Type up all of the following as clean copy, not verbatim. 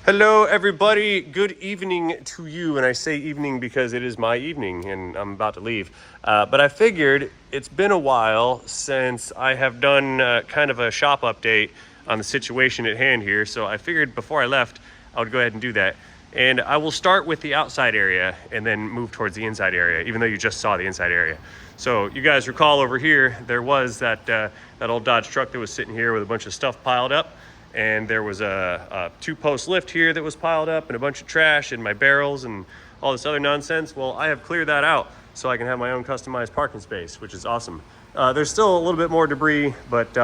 Hello everybody, good evening to you, and I say evening because it is my evening and I'm about to leave. But I figured it's been a while since I have done kind of a shop update on the situation at hand here, so I figured before I left I would go ahead and do that. And I will start with the outside area and then move towards the inside area, even though you just saw the inside area. So you guys recall over here, there was that old Dodge truck that was sitting here with a bunch of stuff piled up. And there was a two-post lift here that was piled up and a bunch of trash and my barrels and all this other nonsense. Well, I have cleared that out so I can have my own customized parking space, which is awesome. There's still a little bit more debris, but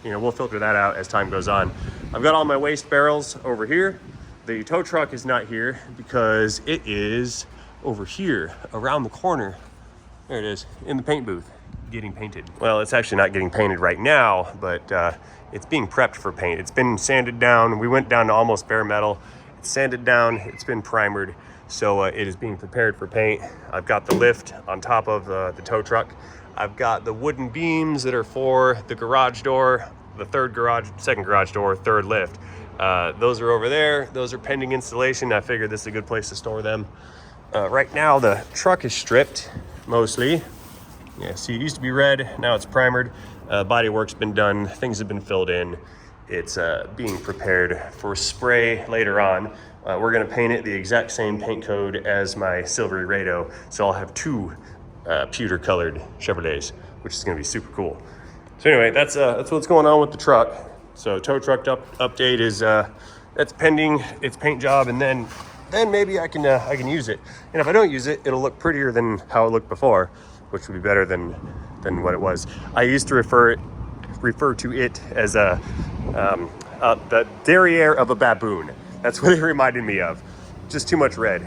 we'll filter that out as time goes on. I've got all my waste barrels over here. The tow truck is not here because it is over here around the corner. There it is, in the paint booth, getting painted. Well, it's actually not getting painted right now, but it's being prepped for paint. It's been sanded down. We went down to almost bare metal. It's sanded down, it's been primered, so it is being prepared for paint. I've got the lift on top of the tow truck. I've got the wooden beams that are for the garage door, second garage door, third lift. Those are over there. Those are pending installation. I figured this is a good place to store them. Right now, the truck is stripped, mostly. Yeah, see, it used to be red, now it's primered. Body work's been done, things have been filled in. It's being prepared for spray later on. We're gonna paint it the exact same paint code as my Silvery Rado, so I'll have two pewter colored Chevrolets, which is gonna be super cool. So anyway, that's what's going on with the truck. So tow truck update is, that's pending its paint job, and then maybe I can use it. And if I don't use it, it'll look prettier than how it looked before, which would be better than what it was. I used to refer to it as the derriere of a baboon. That's what it reminded me of. Just too much red.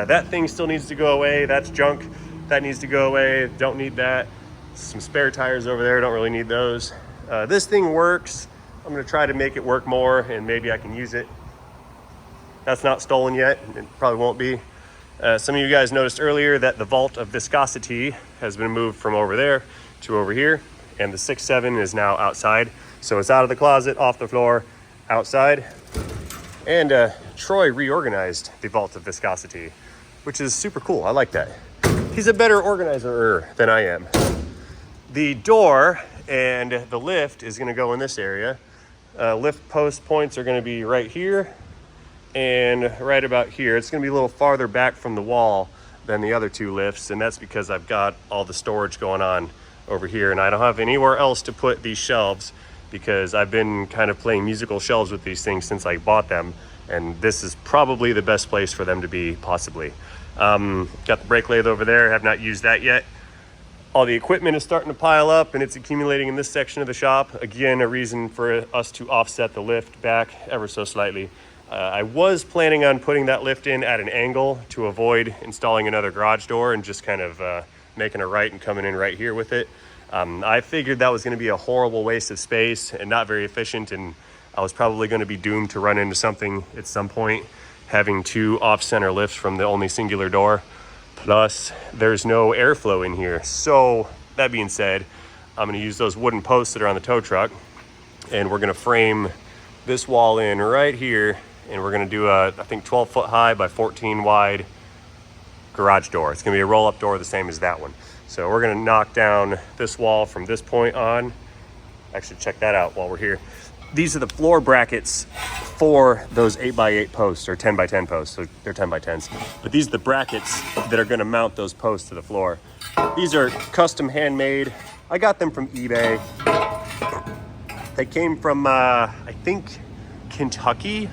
That thing still needs to go away. That's junk. That needs to go away. Don't need that. Some spare tires over there. Don't really need those. This thing works. I'm gonna try to make it work more and maybe I can use it. That's not stolen yet. It probably won't be. Some of you guys noticed earlier that the vault of viscosity has been moved from over there to over here, and the 6.7 is now outside. So it's out of the closet, off the floor, outside. And Troy reorganized the vault of viscosity, which is super cool. I like that. He's a better organizer than I am. The door and the lift is gonna go in this area. Lift post points are gonna be right here and right about here. It's gonna be a little farther back from the wall than the other two lifts, and that's because I've got all the storage going on over here, and I don't have anywhere else to put these shelves because I've been kind of playing musical shelves with these things since I bought them, and this is probably the best place for them to be, possibly. Got the brake lathe over there, have not used that yet. All the equipment is starting to pile up and it's accumulating in this section of the shop. Again, a reason for us to offset the lift back ever so slightly. I was planning on putting that lift in at an angle to avoid installing another garage door and just kind of making a right and coming in right here with it. I figured that was going to be a horrible waste of space and not very efficient, and I was probably going to be doomed to run into something at some point, having two off-center lifts from the only singular door. Plus, there's no airflow in here. So that being said, I'm going to use those wooden posts that are on the tow truck, and we're going to frame this wall in right here, and we're going to do a, I think, 12 foot high by 14 wide garage door. It's going to be a roll-up door the same as that one. So we're going to knock down this wall from this point on. Actually, check that out while we're here. These are the floor brackets for those 8x8 posts, or 10x10 posts, so they're 10x10s. But these are the brackets that are gonna mount those posts to the floor. These are custom handmade. I got them from eBay. They came from, I think, Kentucky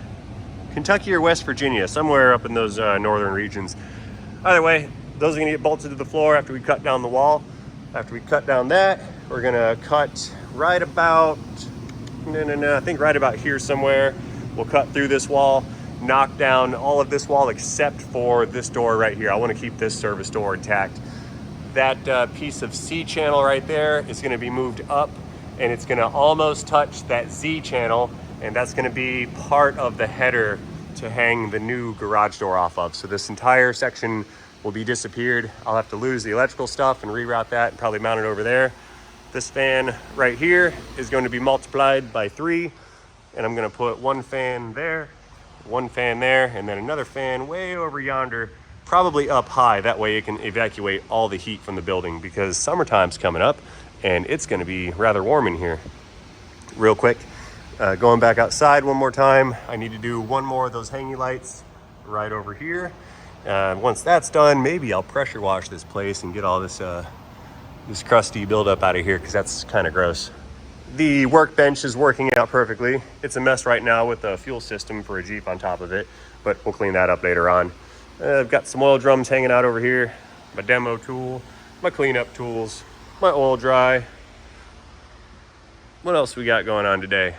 or West Virginia, somewhere up in those northern regions. Either way, those are gonna get bolted to the floor after we cut down the wall. After we cut down that, we're gonna cut right about, I think right about here somewhere. We'll cut through this wall, knock down all of this wall except for this door right here. I want to keep this service door intact. That piece of C channel right there is going to be moved up, and it's going to almost touch that Z channel, and that's going to be part of the header to hang the new garage door off of. So this entire section will be disappeared. I'll have to lose the electrical stuff and reroute that and probably mount it over there. This fan right here is going to be multiplied by 3, and I'm going to put one fan there, One fan there, and then another fan way over yonder, probably up high. That way it can evacuate all the heat from the building, because summertime's coming up and it's going to be rather warm in here. Real quick, going back outside one more time, I need to do one more of those hanging lights right over here. Once that's done, maybe I'll pressure wash this place and get all this crusty buildup out of here, because that's kind of gross. The workbench is working out perfectly. It's a mess right now with the fuel system for a Jeep on top of it, but we'll clean that up later on. I've got some oil drums hanging out over here, my demo tool, my cleanup tools, my oil dry. What else we got going on today?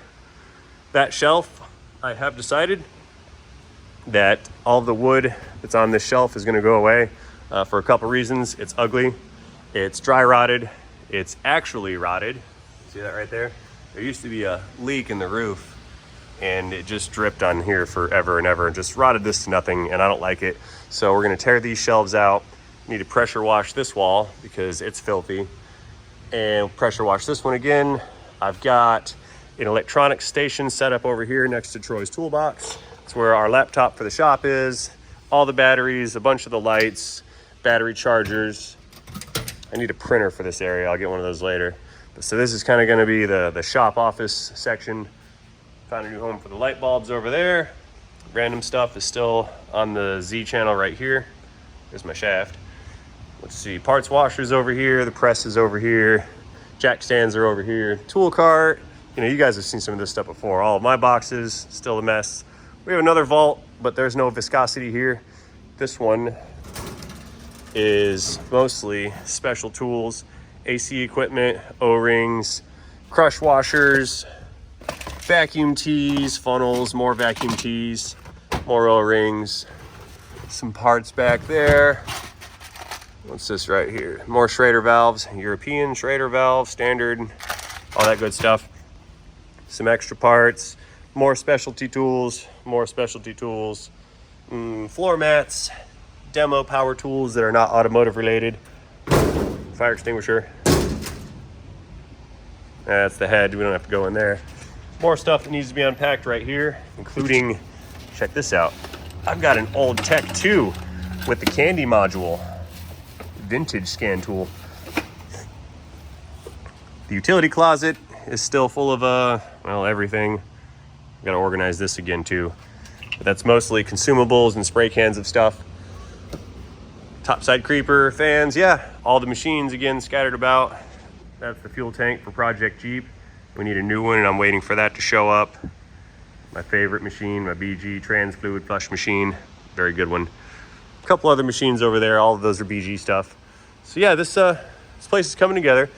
That shelf, I have decided that all the wood that's on this shelf is going to go away for a couple reasons. It's ugly, it's dry rotted, it's actually rotted. See that right there? There used to be a leak in the roof and it just dripped on here forever and ever and just rotted this to nothing, and I don't like it. So we're going to tear these shelves out. Need to pressure wash this wall because it's filthy, and pressure wash this one again. I've got an electronics station set up over here next to Troy's toolbox. It's where our laptop for the shop is, all the batteries, a bunch of the lights, battery chargers. I need a printer for this area. I'll get one of those later. So this is kind of going to be the shop office section. Found a new home for the light bulbs over there. Random stuff is still on the Z channel right here. There's my shaft. Let's see, parts washers over here, the press is over here, jack stands are over here, tool cart. You know, you guys have seen some of this stuff before. All of my boxes, still a mess. We have another vault, but there's no viscosity here. This one is mostly special tools, AC equipment, O-rings, crush washers, vacuum tees, funnels, more vacuum tees, more O-rings, some parts back there. What's this right here? More Schrader valves, European Schrader valve, standard, all that good stuff. Some extra parts, more specialty tools, floor mats, demo power tools that are not automotive related, fire extinguisher. That's the head, we don't have to go in there. More stuff that needs to be unpacked right here, including, check this out. I've got an old Tech 2 with the candy module. Vintage scan tool. The utility closet is still full of well, everything. I've got to organize this again too, but that's mostly consumables and spray cans of stuff. Topside creeper, fans, yeah, all the machines again scattered about. That's the fuel tank for Project Jeep. We need a new one and I'm waiting for that to show up. My favorite machine, my BG trans fluid flush machine, very good one. A couple other machines over there, all of those are BG stuff. So yeah, this place is coming together.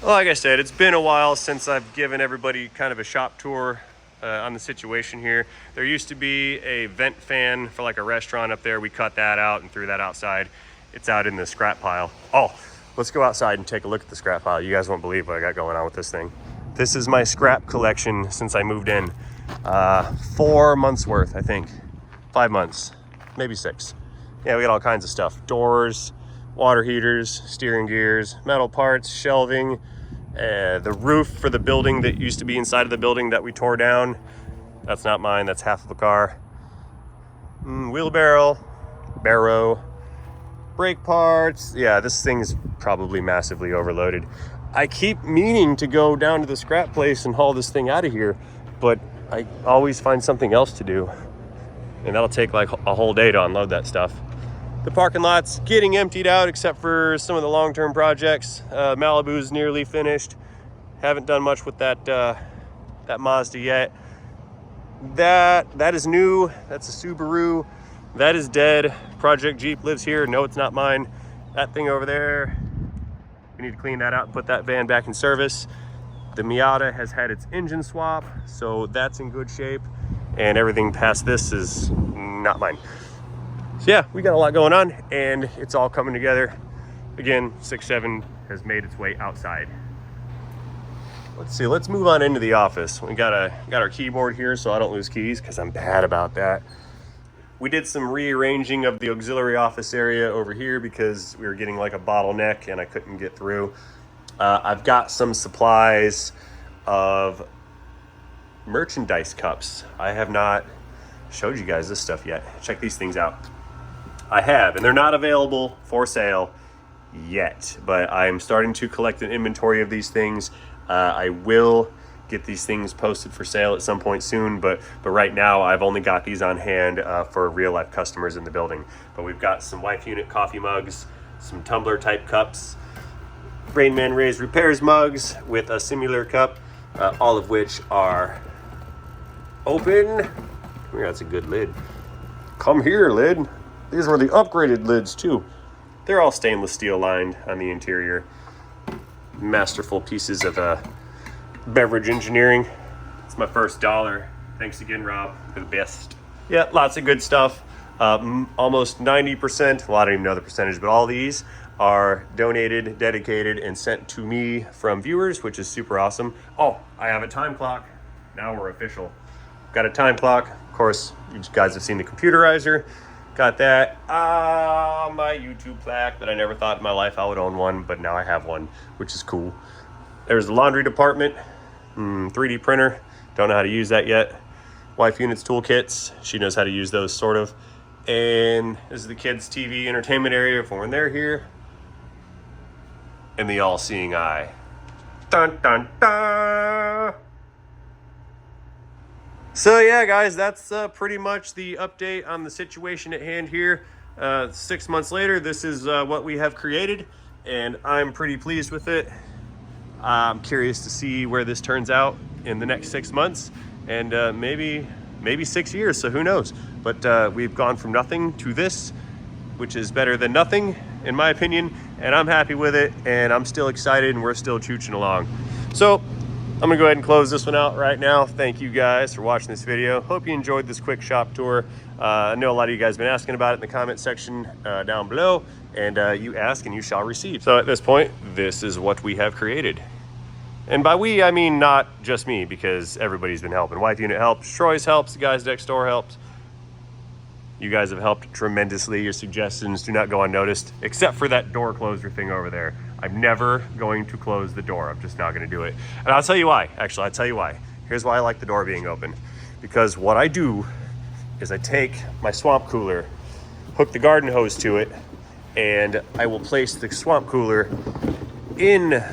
Well, like I said, it's been a while since I've given everybody kind of a shop tour on the situation here. There used to be a vent fan for like a restaurant up there. We cut that out and threw that outside. It's out in the scrap pile. Oh, let's go outside and take a look at the scrap pile. You guys won't believe what I got going on with this thing. This is my scrap collection since I moved in. 4 months worth, I think. 5 months, maybe 6. Yeah, we got all kinds of stuff. Doors, water heaters, steering gears, metal parts, shelving, the roof for the building that used to be inside of the building that we tore down. That's not mine, that's half of a car. Wheelbarrow, barrow, brake parts. Yeah, this thing's probably massively overloaded. I keep meaning to go down to the scrap place and haul this thing out of here, but I always find something else to do. And that'll take like a whole day to unload that stuff. The parking lot's getting emptied out except for some of the long-term projects. Malibu's nearly finished. Haven't done much with that Mazda yet. That is new. That's a Subaru. That is dead. Project Jeep lives here. No, it's not mine. That thing over there, we need to clean that out and put that van back in service. The Miata has had its engine swap, so that's in good shape. And everything past this is not mine. So yeah, we got a lot going on and it's all coming together. Again, 6.7 has made its way outside. Let's see, let's move on into the office. We got our keyboard here so I don't lose keys because I'm bad about that. We did some rearranging of the auxiliary office area over here because we were getting like a bottleneck and I couldn't get through. I've got some supplies of merchandise cups. I have not showed you guys this stuff yet. Check these things out. I have, and they're not available for sale yet, but I'm starting to collect an inventory of these things. I will get these things posted for sale at some point soon, but right now I've only got these on hand for real life customers in the building. But we've got some wife unit coffee mugs, some tumbler type cups, Rainman Raised Repairs mugs with a similar cup, all of which are open. That's a good lid. Come here, lid. These were the upgraded lids too. They're all stainless steel lined on the interior. Masterful pieces of beverage engineering. It's my first dollar. Thanks again, Rob. You're the best. Yeah, lots of good stuff. Almost 90%, well, I don't even know the percentage, but all these are donated, dedicated, and sent to me from viewers, which is super awesome. Oh, I have a time clock. Now we're official. Got a time clock. Of course, you guys have seen the computerizer. Got that. My YouTube plaque that I never thought in my life I would own one, but now I have one, which is cool. There's the laundry department. 3D printer. Don't know how to use that yet. Wife units toolkits. She knows how to use those, sort of. And this is the kids' TV entertainment area for when they're here. And the all-seeing eye. Dun, dun, dun. So yeah, guys, that's pretty much the update on the situation at hand here. 6 months later, this is what we have created, and I'm pretty pleased with it. I'm curious to see where this turns out in the next 6 months, and maybe 6 years, so who knows. But we've gone from nothing to this, which is better than nothing, in my opinion, and I'm happy with it, and I'm still excited, and we're still chooching along. So I'm gonna go ahead and close this one out right now. Thank you guys for watching this video. Hope you enjoyed this quick shop tour. I know a lot of you guys have been asking about it in the comment section down below, and you ask and you shall receive. So at this point, this is what we have created. And by we, I mean not just me, because everybody's been helping. Wife unit helps, Troy's helps, the guys next door helps. You guys have helped tremendously. Your suggestions do not go unnoticed, except for that door closer thing over there. I'm never going to close the door. I'm just not going to do it. And I'll tell you why. Actually, I'll tell you why. Here's why I like the door being open. Because what I do is I take my swamp cooler, hook the garden hose to it, and I will place the swamp cooler in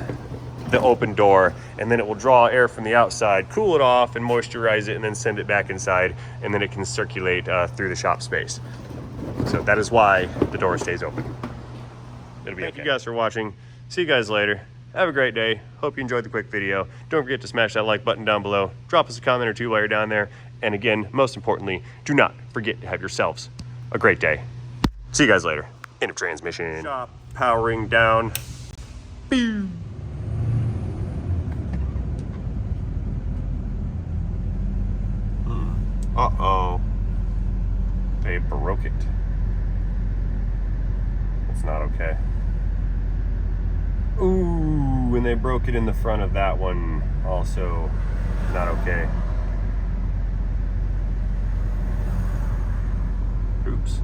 the open door, and then it will draw air from the outside, cool it off, and moisturize it, and then send it back inside, and then it can circulate through the shop space. So that is why the door stays open. It'll be okay. Thank you guys for watching. See you guys later. Have a great day. Hope you enjoyed the quick video. Don't forget to smash that like button down below. Drop us a comment or two while you're down there. And again, most importantly, do not forget to have yourselves a great day. See you guys later. End of transmission. Shop powering down. Pew. Uh-oh. They broke it. That's not okay. Ooh, and they broke it in the front of that one. Also not okay. Oops.